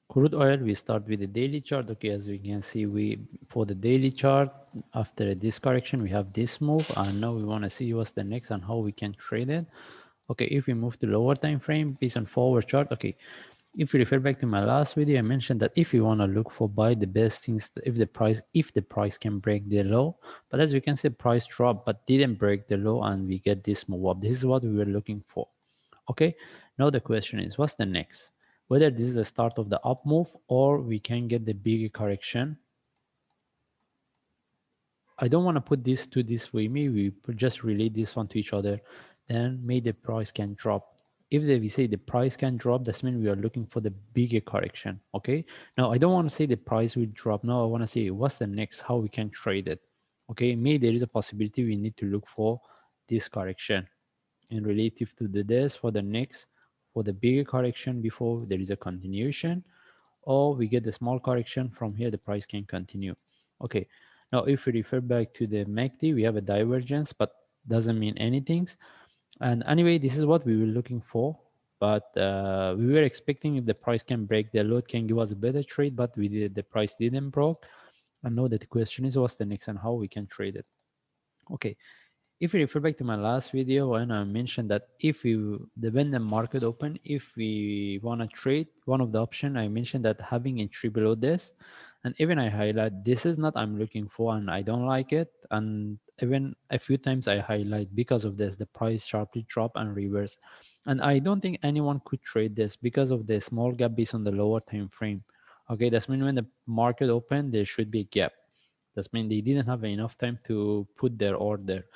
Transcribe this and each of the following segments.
Crude oil, we start with the daily chart. Okay, as we can see, for the daily chart, after this correction, we have this move, and now we want to see what's the next and how we can trade it. Okay, if we move to lower time frame based on forward chart, okay, if you refer back to my last video, I mentioned that if you want to look for buy, the best things, if the price can break the low, but as you can see, price drop but didn't break the low, and we get this move up. This is what we were looking for. Okay, now the question is, what's the next? Whether this is the start of the up move or we can get the bigger correction. I don't want to put this to this way. Maybe we just relate this one to each other, then maybe the price can drop. If we say the price can drop, that means we are looking for the bigger correction. Okay, now I don't want to say the price will drop. Now I want to say what's the next, how we can trade it. Okay, maybe there is a possibility we need to look for this correction in relative to the this for the next, for the bigger correction before there is a continuation, or we get the small correction. From here the price can continue. Okay, now if we refer back to the MACD, we have a divergence but doesn't mean anything. And anyway, this is what we were looking for, but we were expecting if the price can break the low, it can give us a better trade, but the price didn't broke. And now that the question is what's the next and how we can trade it. Okay, if you refer back to my last video, when I mentioned that if you when the market open, if we want to trade, one of the option I mentioned that having entry below this, and even I highlight this is not I'm looking for and I don't like it, and even a few times I highlight because of this the price sharply drop and reverse, and I don't think anyone could trade this because of the small gap based on the lower time frame. Okay, that's mean when the market open there should be a gap. That's mean they didn't have enough time to put their order.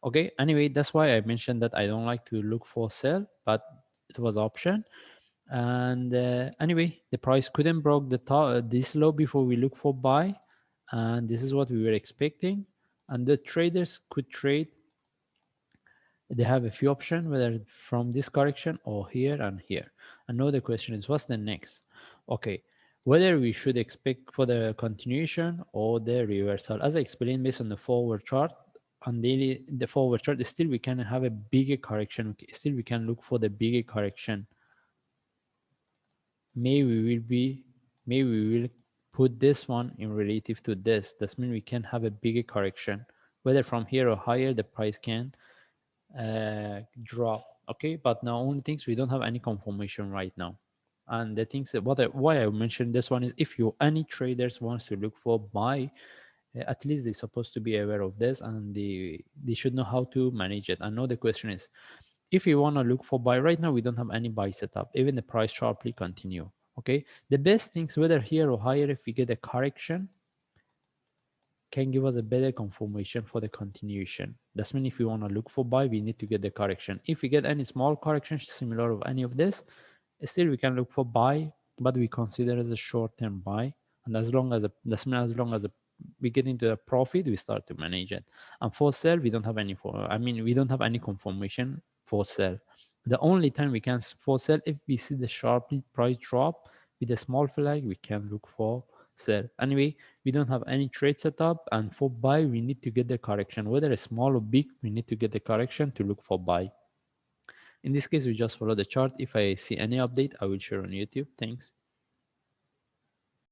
Okay, anyway, that's why I mentioned that I don't like to look for sell, but it was option. And anyway, the price couldn't broke the top this low before we look for buy, and this is what we were expecting. And the traders could trade, they have a few options, whether from this correction or here and here. And now the question is what's the next? Okay, whether we should expect for the continuation or the reversal. As I explained, based on the forward chart, on daily the forward chart, still we can have a bigger correction. Still we can look for the bigger correction. Maybe we will put this one in relative to this. That means we can have a bigger correction, whether from here or higher the price can drop. Okay, but now only things we don't have any confirmation right now. And the things that why I mentioned this one is if you any traders wants to look for buy, at least they're supposed to be aware of this, and they should know how to manage it. And now the question is, if you want to look for buy right now, we don't have any buy setup, even the price sharply continue. Okay, the best things whether here or higher, if we get a correction, can give us a better confirmation for the continuation. That's mean if we want to look for buy, we need to get the correction. If we get any small corrections similar of any of this, still we can look for buy, but we consider as a short-term buy. And as long as we get into a profit, we start to manage it. And for sell, we don't have any we don't have any confirmation for sell. The only time we can for sell if we see the sharply price drop with a small flag, we can look for sell. Anyway, we don't have any trade setup, and for buy we need to get the correction, whether it's small or big, we need to get the correction to look for buy. In this case, we just follow the chart. If I see any update, I will share on YouTube. Thanks.